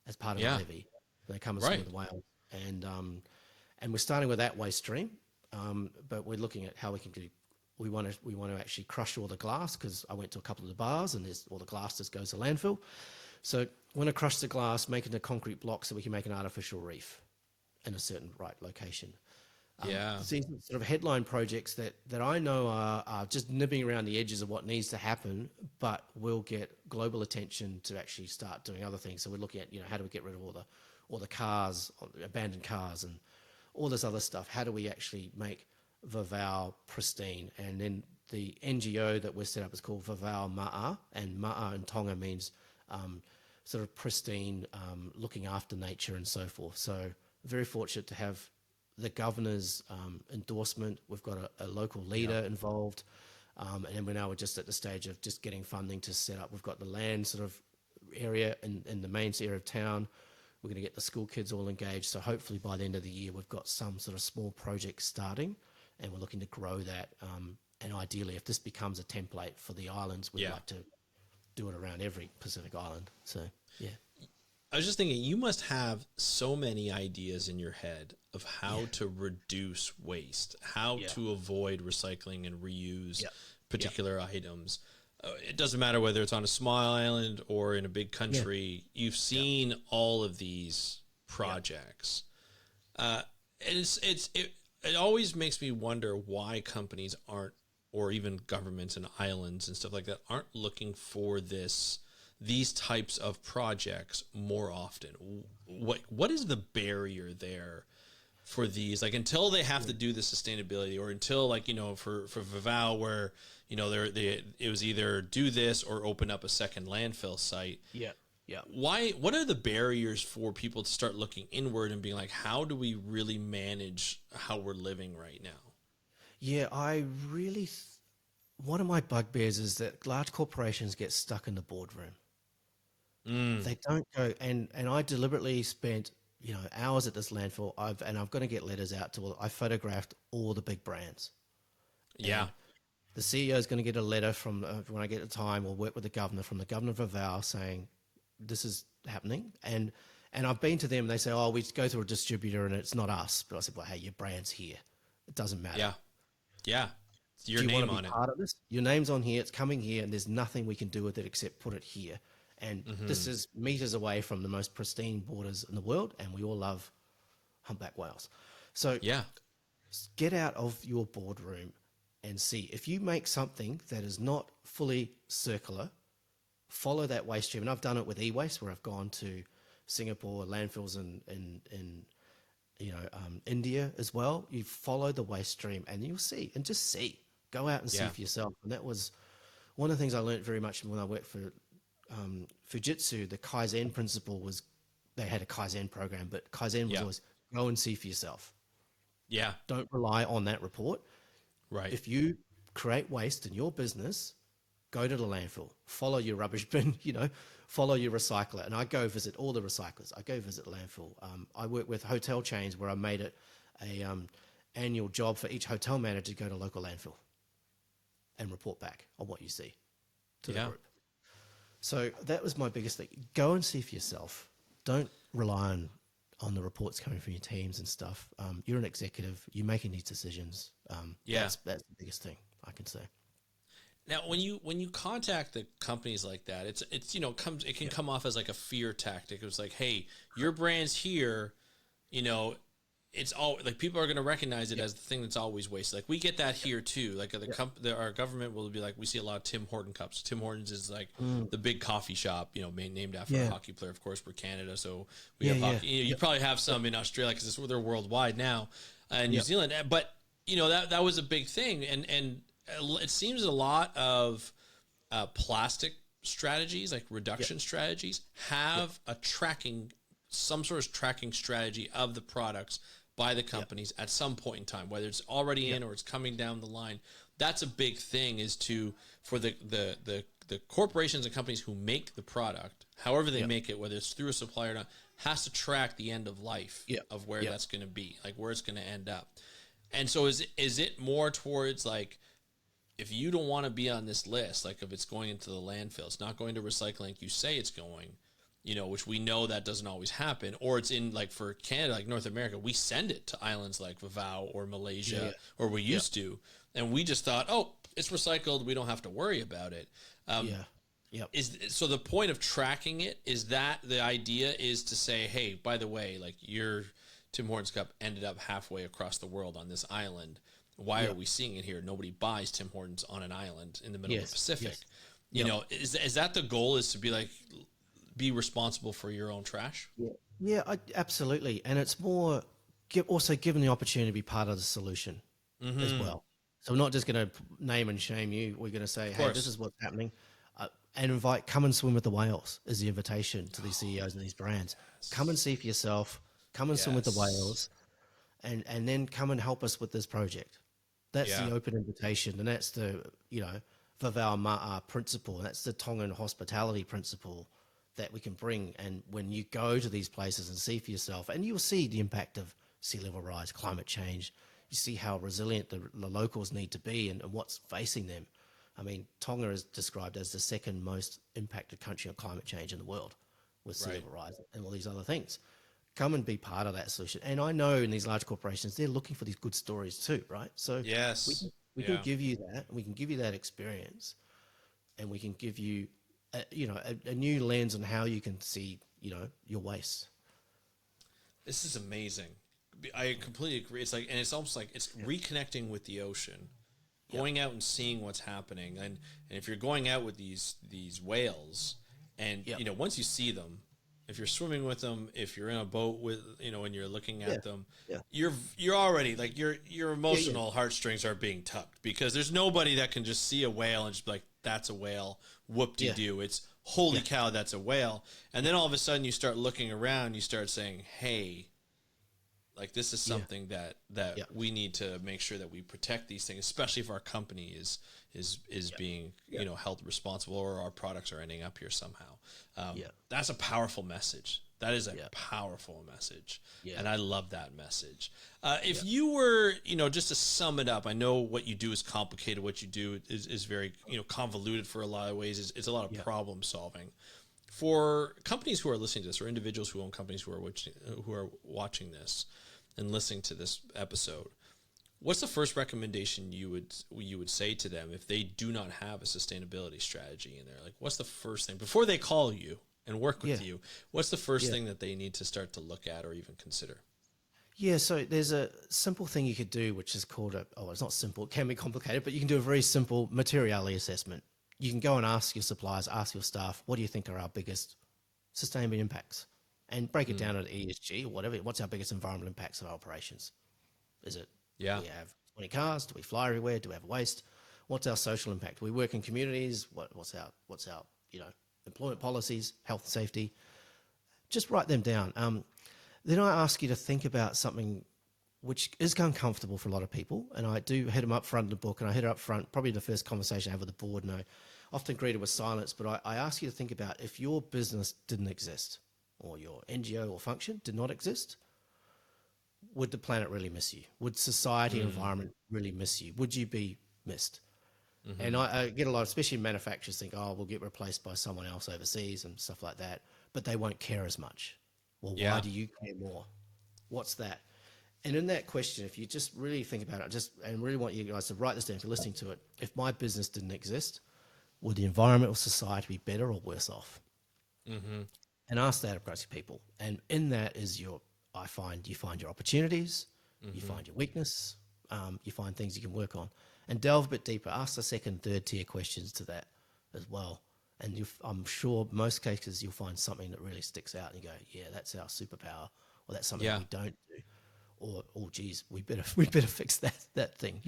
Speaker 2: as part of the levy. They come and swim with whales. And we're starting with that waste stream, but we're looking at how we can do. We want to actually crush all the glass, because I went to a couple of the bars and all the glass just goes to landfill. So we want to crush the glass, make it a concrete block so we can make an artificial reef in a certain right location. These sort of headline projects that I know are just nibbling around the edges of what needs to happen, but will get global attention to actually start doing other things. So we're looking at, how do we get rid of all the cars, abandoned cars and all this other stuff. How do we actually make Vavau pristine? And then the NGO that we're set up is called Vavau Ma'a, and Ma'a in Tonga means sort of pristine, looking after nature and so forth. So very fortunate to have the governor's endorsement. We've got a local leader involved, and then we're just at the stage of just getting funding to set up. We've got the land sort of area in the main area of town. We're going to get the school kids all engaged. So hopefully by the end of the year, we've got some sort of small project starting, and we're looking to grow that. And ideally, if this becomes a template for the islands, we'd like to do it around every Pacific island. So, yeah.
Speaker 1: I was just thinking, you must have so many ideas in your head of how to reduce waste, how to avoid recycling and reuse particular items. It doesn't matter whether it's on a small island or in a big country. You've seen all of these projects. And it always makes me wonder why companies aren't, or even governments and islands and stuff like that, aren't looking for these types of projects more often. What is the barrier there for these? Like, until they have to do the sustainability, or until, like, for Vavau, where it was either do this or open up a second landfill site. What are the barriers for people to start looking inward and being like, how do we really manage how we're living right now?
Speaker 2: One of my bugbears is that large corporations get stuck in the boardroom. They don't go, and I deliberately spent hours at this landfill. I'm going to get letters out to I photographed all the big brands. And the CEO is going to get a letter from when I get the time, or work with the governor, from the governor of Vavau, saying this is happening. And I've been to them, and they say, oh, we go through a distributor and it's not us. But I said, well, hey, your brand's here. It doesn't matter.
Speaker 1: Your
Speaker 2: Do you
Speaker 1: name
Speaker 2: want to
Speaker 1: on
Speaker 2: be
Speaker 1: it.
Speaker 2: part of this? Your name's on here. It's coming here, and there's nothing we can do with it except put it here. And this is meters away from the most pristine waters in the world, and we all love humpback whales. So get out of your boardroom and see. If you make something that is not fully circular, follow that waste stream. And I've done it with e-waste, where I've gone to Singapore, landfills in India as well. You follow the waste stream, and you'll see. And just see. Go out and see for yourself. And that was one of the things I learned very much when I worked for Fujitsu. The Kaizen principle was, they had a Kaizen program, but Kaizen was always go and see for yourself. Don't rely on that report. If you create waste in your business, go to the landfill, follow your rubbish bin, follow your recycler. And I go visit all the recyclers. I go visit landfill. I work with hotel chains where I made it a annual job for each hotel manager to go to local landfill and report back on what you see. to the
Speaker 1: Yeah.
Speaker 2: group. So that was my biggest thing. Go and see for yourself. Don't rely on the reports coming from your teams and stuff. You're an executive. You're making these decisions.
Speaker 1: Yeah.
Speaker 2: That's the biggest thing I can say.
Speaker 1: Now, when you contact the companies like that, it's it can come off as like a fear tactic. It was like, hey, your brand's here, it's all like people are going to recognize it as the thing that's always wasted. Like we get that here too. Like our government will be like, we see a lot of Tim Horton cups. Tim Hortons is like the big coffee shop, named after a hockey player. Of course, we're Canada, so we have hockey. You probably have some in Australia because they're worldwide now, and New Zealand. But that was a big thing, and it seems a lot of plastic strategies, like reduction strategies, have some sort of tracking strategy of the products by the companies at some point in time, whether it's already in or it's coming down the line. That's a big thing, is for the corporations and companies who make the product, however they make it, whether it's through a supplier or not, has to track the end of life of where that's going to be, like where it's going to end up. And so is it more towards like, if you don't want to be on this list, like if it's going into the landfill, it's not going to recycling like you say it's going, which we know that doesn't always happen, or it's in, like for Canada, like North America, we send it to islands like Vavau or Malaysia, or we used to, and we just thought, oh, it's recycled, we don't have to worry about it. So the point of tracking it is that the idea is to say, hey, by the way, like your Tim Hortons cup ended up halfway across the world on this island. Why are we seeing it here? Nobody buys Tim Hortons on an island in the middle of the Pacific. Is that the goal, is to be like, be responsible for your own trash?
Speaker 2: Absolutely. And it's more also given the opportunity to be part of the solution as well. So we're not just going to name and shame you. We're going to say, hey, this is what's happening. And come and swim with the whales is the invitation to these CEOs and these brands. Come and see for yourself. Come and swim with the whales. And then come and help us with this project. That's the open invitation, and that's the Vavau Ma'a principle. That's the Tongan hospitality principle that we can bring. And when you go to these places and see for yourself, and you'll see the impact of sea level rise, climate change. You see how resilient the locals need to be and what's facing them. I mean, Tonga is described as the second most impacted country on climate change in the world, with sea level rise and all these other things. Come and be part of that solution. And I know in these large corporations, they're looking for these good stories too, right? So we can give you that, and we can give you that experience, and we can give you a new lens on how you can see, your waste.
Speaker 1: This is amazing. I completely agree. It's like, and it's almost like it's reconnecting with the ocean, going out and seeing what's happening. And if you're going out with these whales, and once you see them, if you're swimming with them, if you're in a boat with, and you're looking at them, you're already like your emotional heartstrings are being tugged, because there's nobody that can just see a whale and just be like, that's a whale, whoop-de-doo. It's holy cow, that's a whale. And then all of a sudden you start looking around, you start saying, hey, like this is something that we need to make sure that we protect these things, especially if our company is being held responsible, or our products are ending up here somehow. That's a powerful message. That is a powerful message, and I love that message. If you were, just to sum it up, I know what you do is complicated. What you do is very convoluted for a lot of ways. It's a lot of problem solving. For companies who are listening to this, or individuals who own companies who are watching this and listening to this episode, what's the first recommendation you would say to them if they do not have a sustainability strategy in there? Like, what's the first thing before they call you and work with you? What's the first thing that they need to start to look at or even consider?
Speaker 2: Yeah, so there's a simple thing you could do, which is called it's not simple, it can be complicated, but you can do a very simple materiality assessment. You can go and ask your suppliers, ask your staff, what do you think are our biggest sustainability impacts? And break it down at ESG or whatever. What's our biggest environmental impacts of our operations? Is it, do we have 20 cars? Do we fly everywhere? Do we have waste? What's our social impact? Do we work in communities? What's our employment policies, health and safety? Just write them down. Then I ask you to think about something which is uncomfortable for a lot of people. And I do hit them up front in the book, and I hit it up front, probably the first conversation I have with the board, and I often greet it with silence, but I ask you to think about, if your business didn't exist, or your NGO or function did not exist, would the planet really miss you? Would society and environment really miss you? Would you be missed? And I get a lot, especially manufacturers think, oh, we'll get replaced by someone else overseas and stuff like that, but they won't care as much. Well, why do you care more? What's that? And in that question, if you just really think about it, and really want you guys to write this down if you're listening to it, if my business didn't exist, would the environment or society be better or worse off? And ask that approach to people. And in that is you find your opportunities, you find your weakness, you find things you can work on, and delve a bit deeper. Ask the second, third tier questions to that as well. And I'm sure most cases you'll find something that really sticks out and you go, yeah, that's our superpower, or that's something we don't do. Or, oh, geez, we better fix that thing,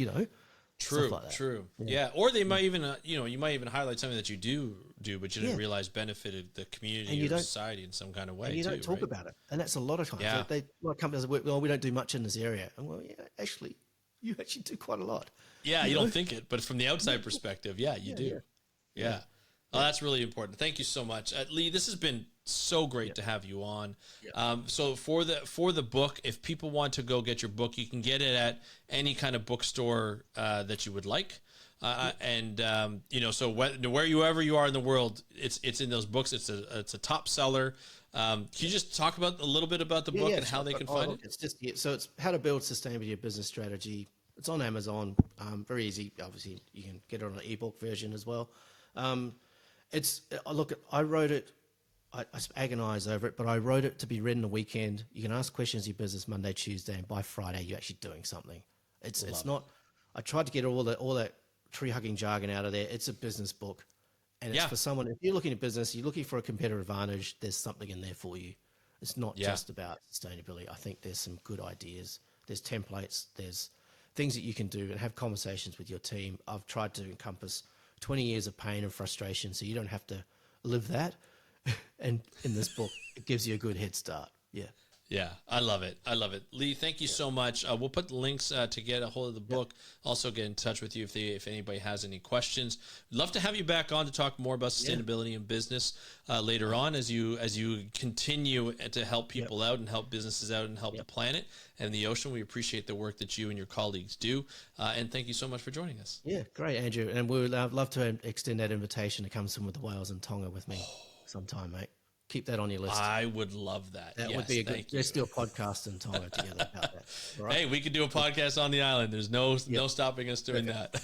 Speaker 1: True,
Speaker 2: like that.
Speaker 1: true. Yeah. Or they might even, you might even highlight something that you do, but you didn't realize benefited the community or society in some kind of way.
Speaker 2: And you don't talk about it. And that's a lot of times.
Speaker 1: Yeah.
Speaker 2: A lot of companies work, well, we don't do much in this area. And well, yeah, actually, you actually do quite a lot.
Speaker 1: Yeah, you don't think it, but from the outside perspective, you do. Yeah. Oh, that's really important. Thank you so much. Lee, this has been so great to have you on. So for the book, if people want to go get your book, you can get it at any kind of bookstore that you would like. So wherever you are in the world, it's in those books. It's a top seller. Can you just talk about a little bit about the book and how they can find it?
Speaker 2: It's just so it's how to build sustainability of business strategy. It's on Amazon. Very easy. Obviously, you can get it on an ebook version as well. I wrote it. I agonize over it, but I wrote it to be read in a weekend. You can ask questions of your business Monday, Tuesday, and by Friday you're actually doing something. It's not. I tried to get all that tree hugging jargon out of there. It's a business book, and it's for someone. If you're looking at business, you're looking for a competitive advantage. There's something in there for you. It's not just about sustainability. I think there's some good ideas. There's templates. There's things that you can do and have conversations with your team. I've tried to encompass 20 years of pain and frustration, so you don't have to live that. And in this book, it gives you a good head start.
Speaker 1: Yeah, I love it. Lee, thank you so much. We'll put the links to get a hold of the book. Also get in touch with you if anybody has any questions. We'd love to have you back on to talk more about sustainability and business later on as you continue to help people out and help businesses out and help the planet and the ocean. We appreciate the work that you and your colleagues do. And thank you so much for joining us.
Speaker 2: Yeah, great, Andrew. And we'd love to extend that invitation to come swim with the whales in Tonga with me sometime, mate. Keep that on your list.
Speaker 1: I would love that.
Speaker 2: That would be a good. Let's do a podcast in Tonga together about that.
Speaker 1: Right? Hey, we could do a podcast on the island. There's no stopping us doing that.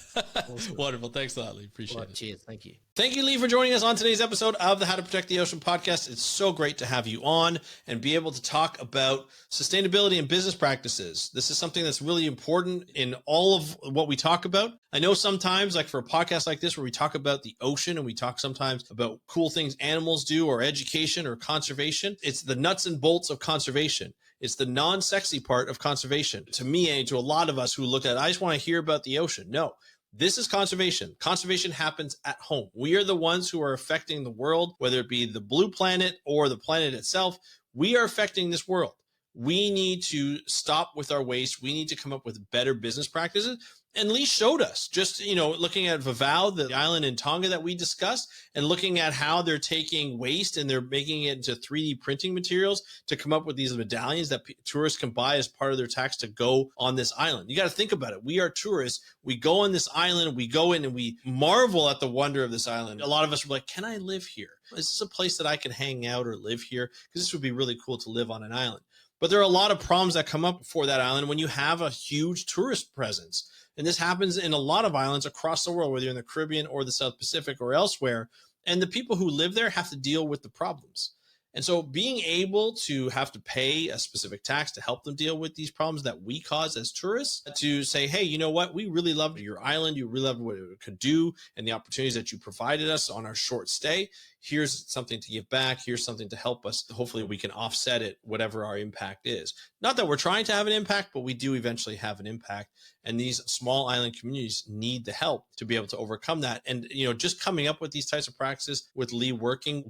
Speaker 1: Awesome. Wonderful. Thanks a lot, Lee. Appreciate it.
Speaker 2: Cheers. Thank you.
Speaker 1: Thank you, Lee, for joining us on today's episode of the How to Protect the Ocean podcast. It's so great to have you on and be able to talk about sustainability and business practices. This is something that's really important in all of what we talk about. I know sometimes, like for a podcast like this, where we talk about the ocean and we talk sometimes about cool things animals do or education or conservation, it's the nuts and bolts of conservation. It's the non-sexy part of conservation. To me and to a lot of us who look at it, I just want to hear about the ocean. No. This is conservation. Conservation happens at home. We are the ones who are affecting the world, whether it be the blue planet or the planet itself. We are affecting this world. We need to stop with our waste. We need to come up with better business practices. And Lee showed us just, looking at Vavau, the island in Tonga that we discussed, and looking at how they're taking waste and they're making it into 3D printing materials to come up with these medallions that tourists can buy as part of their tax to go on this island. You got to think about it. We are tourists. We go on this island, we go in and we marvel at the wonder of this island. A lot of us are like, can I live here? Is this a place that I can hang out or live here? Because this would be really cool to live on an island. But there are a lot of problems that come up for that island when you have a huge tourist presence. And this happens in a lot of islands across the world, whether you're in the Caribbean or the South Pacific or elsewhere. And the people who live there have to deal with the problems. And so being able to have to pay a specific tax to help them deal with these problems that we cause as tourists, to say, hey, you know what? We really loved your island. You really loved what it could do and the opportunities that you provided us on our short stay. Here's something to give back. Here's something to help us. Hopefully we can offset it, whatever our impact is. Not that we're trying to have an impact, but we do eventually have an impact. And these small island communities need the help to be able to overcome that. And, just coming up with these types of practices with Lee, working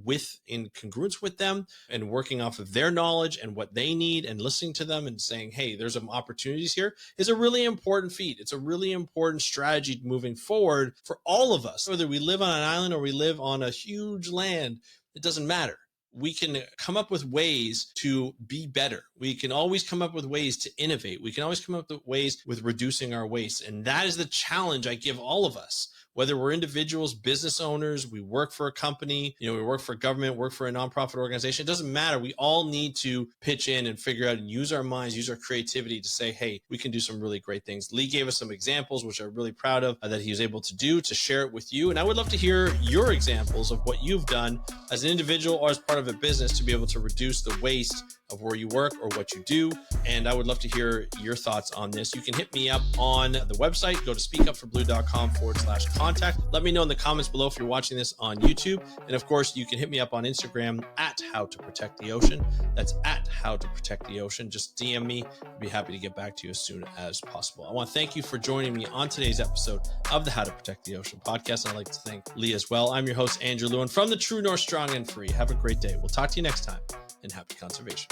Speaker 1: in congruence with them and working off of their knowledge and what they need and listening to them and saying, hey, there's some opportunities here, is a really important feat. It's a really important strategy moving forward for all of us. Whether we live on an island or we live on a huge land, it doesn't matter. we can come up with ways to be better. We can always come up with ways to innovate. We can always come up with ways with reducing our waste. And that is the challenge I give all of us. Whether we're individuals, business owners, we work for a company, we work for government, work for a nonprofit organization, it doesn't matter. We all need to pitch in and figure out and use our minds, use our creativity to say, hey, we can do some really great things. Lee gave us some examples, which I'm really proud of, that he was able to do, to share it with you. And I would love to hear your examples of what you've done as an individual or as part of a business to be able to reduce the waste of where you work or what you do. And I would love to hear your thoughts on this. You can hit me up on the website. Go to speakupforblue.com/contact. Let me know in the comments below if you're watching this on YouTube. And of course, you can hit me up on Instagram at How to Protect the Ocean. That's at How to Protect the Ocean. Just DM me. I'd be happy to get back to you as soon as possible. I want to thank you for joining me on today's episode of the How to Protect the Ocean podcast. I'd like to thank Lee as well. I'm your host, Andrew Lewin from the True North Strong and Free. Have a great day. We'll talk to you next time, and happy conservation.